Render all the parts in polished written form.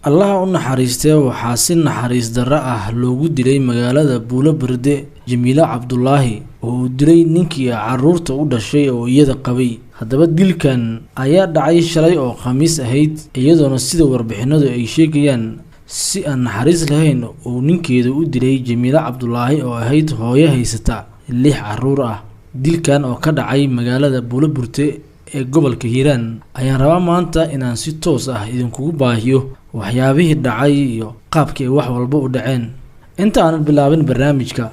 الله naxariistay waxaa si naxariis darro ah loogu dilay magaalada Buulo Berde Jamiila Cabdullaahi oo dilay ninkii caruurta u dhashay oo iyada qabay. haddaba dilkan ayaa dhacay shalay oo khamiis ahayd iyadoona sida warbixinadu ay sheegayaan si aan naxariis lahayn oo ninkeeda u dilay Jamiila Cabdullaahi oo ahayd hooyo haysata 6 caruur ah. dilkan oo ka dhacay magaalada Buulo Berde ee gobolka Hiiraan ayaan rabaa maanta inaan si toos ah idinkugu baahiyo waxyaabihii dhacay iyo qaabkii wax walba u dhaceen. inta aan bilaabin barnaamijka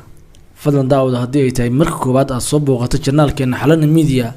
fadlan daawada haddii ay tahay marka koowaad aad soo booqato channelkeena Xalana Media,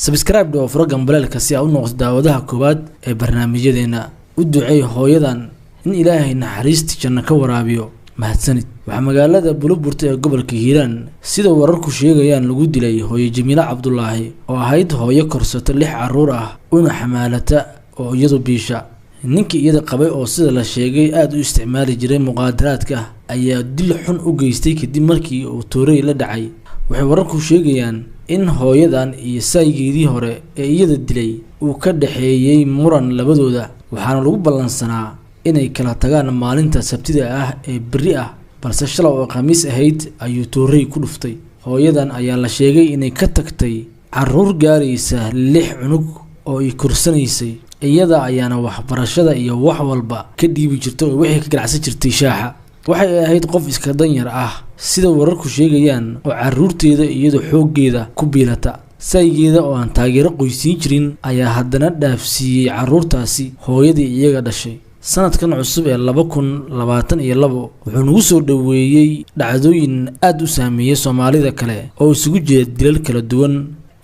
subscribe oo furo gambalelka si aad u noqoto daawadaha koowaad ee barnaamijyadeena. u duceey hooyadan in Ilaahay naxariistiisa janno ka waraabiyo. mahadsanid. waxa magaalada Buulo Berde ee gobolka Hiiraan sida wararku sheegayaan lagu dilay hooyo Jamiila Cabdullaahi oo ahayd hooyo korsata 6 caruur ah una xamaalata oo iyadu biisha. ninkii iyada qabay oo sida la sheegay aad u isticmaali jiray muqaadaraadka ayaa dil xun u geystay kadib markii uu toorey la dhacay. waxay wararku sheegayaan in hooyadan iyo saygeedii hore ee iyada dilay uu ka dhaxeeyay muran labadooda, waxaana lagu ballansanaa inay kala tagaan maalinta Sabtida ah ee bari ah, balse shalay oo khamiis ahayd ayuu toorey ku dhuftay. hooyadan ayaa la sheegay inay ka tagtay caruur gaaraysa 6 cunug oo ay korsanaysay, iyada ayaana waxbarashada iyo wax walba ka dhiibi jirtay oo wixii ka ganacsan jirtay shaaxa. waxay ahayd qof iska danyar ah sida wararku sheegayaan oo caruurteeda iyada xooggeeda ku biilata. saygeeda oo aan taageero qoysiin jirin ayaa haddana dhaafsiiyay caruurtaasi hooyadii iyaga dhashay. sanadkan cusub ee 2022 wuxuu nagu soo dhaweeyay dhacdooyin aad u saameeyay Soomaalida kale oo isugu jira dilal kala duwan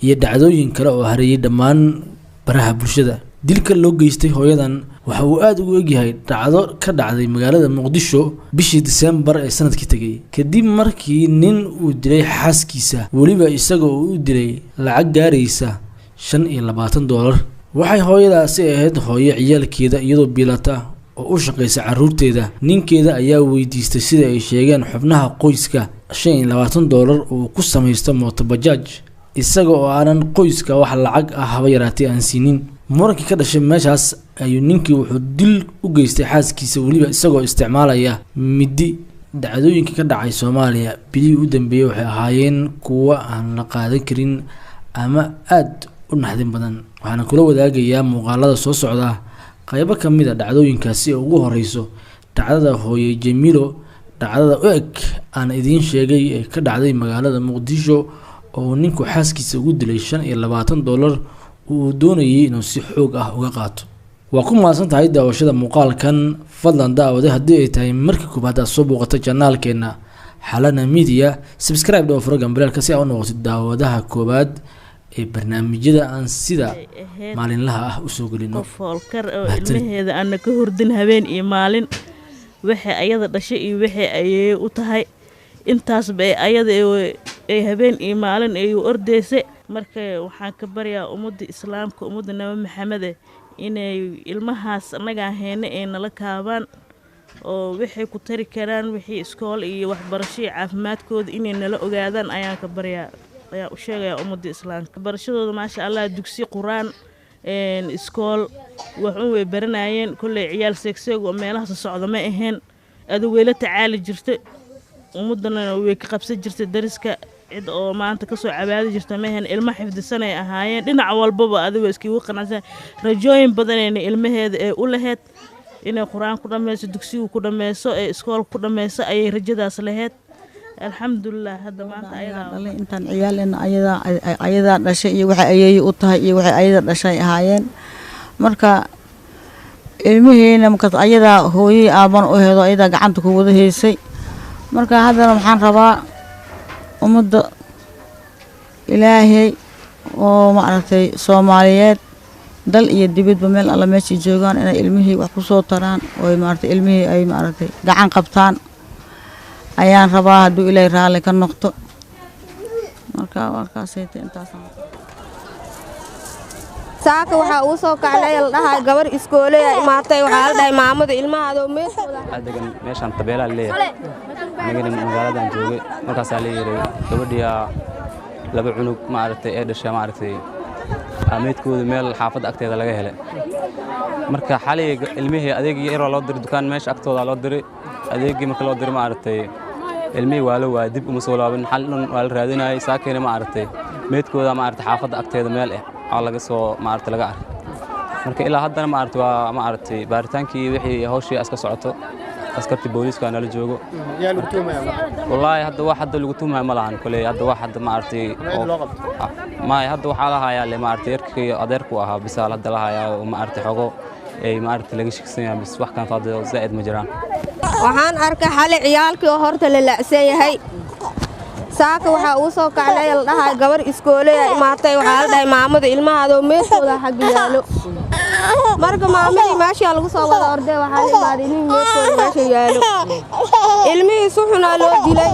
iyo dhacdooyin kale oo hareeyay dhammaan baraha bulshada. dilka loo geystay hooyadan waxa uu aad ugu egyahay dhacdo ka dhacday magaalada Muqdisho bishii December ee sanadkii tagay, kadib markii nin uu dilay xaaskiisa waliba isagoo uu dilay lacag gaaraysa $25. waxay hooyadaasi ahayd hooyo ciyaalkeeda iyadoo biilata oo u shaqeysa caruurteeda. ninkeeda ayaa weydiistay sida ay sheegeen xubnaha qoyska $25 oo ku sameeysto mooto bajaaj isaga oo aanan qoyska wax lacag ah haba yaraatay aan siinin. murankii ka dhashay meeshaas ayuu ninkii wuxuu dil u geystay xaaskiisa waliba isagoo isticmaalaya midi. dhacdooyinka ka dhacay Soomaaliya bilii u dambeeyay waxay ahaayeen kuwa aan la qaadan karin ama aad u naxdin badan. waxaan kula wadaagayaa muuqaalada soo socda qaybo kamid ah dhacdooyinkaasi oo ugu horeyso dhacdada hooyo Jamiilo. dhacdada aan idiin sheegay ee ka dhacday magaalada Muqdisho oo ninku xaaskiisa ugu dilay $25 uu doonayay inuu si xoog ah uga qaato. waa ku maasan tahay daawashada muuqaalkan. fadlan daawada haddii ay tahay markii koobaad aad soo booqato channelkeena Xalana Media, subscribe oo furo gambalelka si aad u noqoto daawadaha koobaad ee barnaamijyada aan sida maalinlaha ah u soo gelino. foolkar oo ilmaheeda aan ka hurdin habeen iyo maalin waxa ayada dhashay iyo waxa ay u tahay intaas bay ayada ay habeen iyo maalin ay u ordeysay. marka waxaan ka baryaa ummadda islaamka ummadda Nabi Maxamed inay ilmahaas anaga aheena ay nala kaabaan oo wixii ku tari karaan wixii iskool iyo waxbarasho caafimaadkooda inay nala ogaadaan ayaan ka baryaa. ayaa u sheegaya ummadda islaamka barashadooda maasha Allah dugsi quraan iskool waxun way baranayeen. kulay ciyaal seegseeg oo meelaha socda ma ahayn adu weela tacaali jirtay ummadana way ka qabsan jirtay dariska cid oo maanta ka soo cabaadi jirtay ma ahayn. ilma xifdisan ay ahaayeen dhinac walbaba adiga iskigu qanacsan. rajooyin badan ee ilmaheeda ee u lahayd inay quraan ku dhameyso dugsiga ku dhameyso ee iskool ku dhameyso ay rajadaas lahayd. alxamdulillah hadda maanta ayada intaan ciyaalena ayada dhashay iyo waxa ayay u tahay iyo waxa ayada dhashay ahaayeen. marka ilmihiina marka ayada hooyay aaban u heedo ayada gacanta ku wada heysay. marka haddana waxaan rabaa ummadda Ilaahay oo maaragtay Soomaaliyeed dal iyo dibadba meel alla meeshii joogaan inay ilmihii wax ku soo taraan oo maaragtay ilmihii ay maaragtay gacan qabtaan ayaan rabaa hadduu Ilaahay raali ka noqdo. marka warkaasay intaas saaka waxa uu soo kacay la dhahay gabar iskoolay imaatay waxa la dhahay maamada ilmahaada adegan meeshan tabeela leeyahay aniga magaaladan joogay markaas la yeeray gabadhiya 2 cunug maaragtay ee dhashay maaragtay ameedkooda meel xaafadda agteeda laga helay marka xalay ilmihii adeegii yaroo loo diray dukaan meesha agtooda loo diray adeegii marka loo diray ma aragtay ilmihii waa dib uma soo laaban xal dhan waa la raadinayay saakeena ma aragtay meedkooda ma aragtay xaafadda agteeda meel oo laga soo ma aragtay laga arkay marka ilaa haddana ma aragtay waa ma aragtay baaritaankii wixii hawshii aska socoto askarti booliiska nala joogo yaa lagu tuumayaa wallaahi hadda wax hadda lagu tuumayo ma lahan kuley hadda wax hadda ma aragtay maay hadda waxaa la hayaa le ma aragtay yarkii adeerku ahaa bisaal hadda la hayaa ma aragtay xogo ay ma aragtay laga shiksan yahay bis wax kan faado zaid ma jiraan waxaan arkay xalay ciyaalkii oo horta la lacsan yahay saaka waxa uu soo kacay la dhahay gabar iskooley ay imaatay waxa la dhahay maamada ilmahaada meeshooda xag yaalo marka maamadii meesha lagu soo wada orday waxa la imaaday nin meeshooda meesha yaalo ilmihii suxuna loo dilay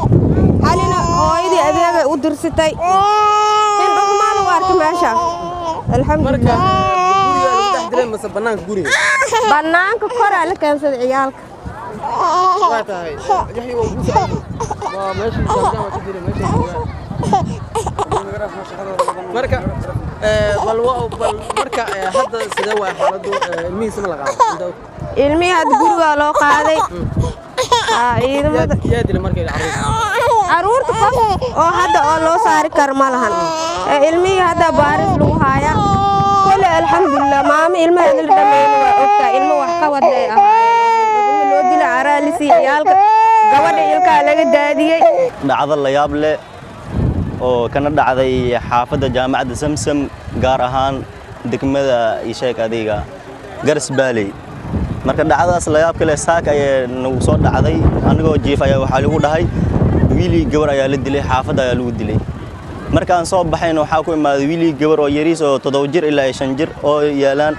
xalina hooyadii adeega u dirsatay in dhulmaan u arkay meesha alxamdulillah banaanka koraa la keensaday ciyaalka marka hadda sidee waa xaaladdu ilmihiisa ma la qaaday ilmihii hadda guriga loo qaaday ciidamada yaa dilay markay caruurta qof oo hadda oo loo saari karo ma lahan ilmihii hadda baaris lagu haayaa kole alxamdulillah maama ilmaha la dhameeyay waa ogtaa ilmo wax ka waday ahaayeen loo dilay caraalisi ciyaalka gabadha ilkaa laga daadiyay dhacdo la yaab leh oo kana dhacday xaafadda jaamacadda Samsam gaar ahaan degmada Isheek adiga Garas Baaley marka dhacdaas la yaab kale saak ay nagu soo dhacday anigoo jiif ayaa waxa lagu dhahay wiili gabar ayaa la dilay xaafadda ayaa lagu dilay markaan soo baxayna waxa ku imaaday wiili gabar oo yariis oo 7 jir ilaa 5 jir oo yaalaan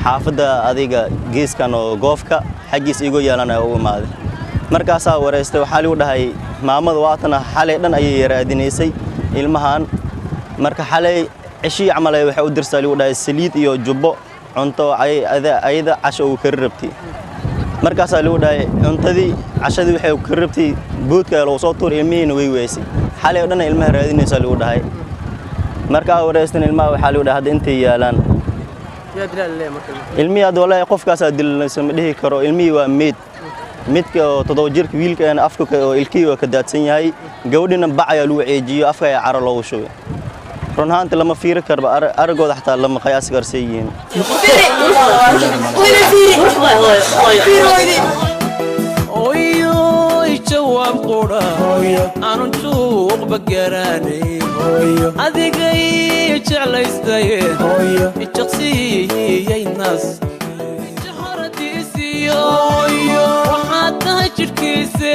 xaafadda adiga geeskan oo goofka xagiis igu yaalaan ay u imaaday markaas wareystay waxa lagu dhahay maamada waatana xalay dhan ayay raadinaysay ilmahan marka xalay cishii camalay waxa u dirsay lagu dhahay saliid iyo jubbo cunto ayada casho uu ka rabtay markaas lagu dhahay cuntadii cashadii waxay ka rabtay boodka loo soo tuur ilmihiina way weysay xalay dhan ilmaha raadinaysa lagu dhahay marka wareystan ilmaha waxa lagu dhahay hadda intay yaalaan yaa dilay leeyahay marka ilmihi hadda wallahi qofkaas dilaysa ma dhihi karo ilmihi waa meed midka 7 jirka wiilkan afka oo ilkii ka daadsan yahay gabadhina bac ayaa lagu ceejiyo afka ay caro loogu shubay run ahaantii lama fiiri karba aragooda xataa lama qiyaas garsiin oyo jawaab qora aanu suuq bagaraanay adigay jeclaystay jaqsiyay nas jaharadiisiyo waxaad tahay jirkiisa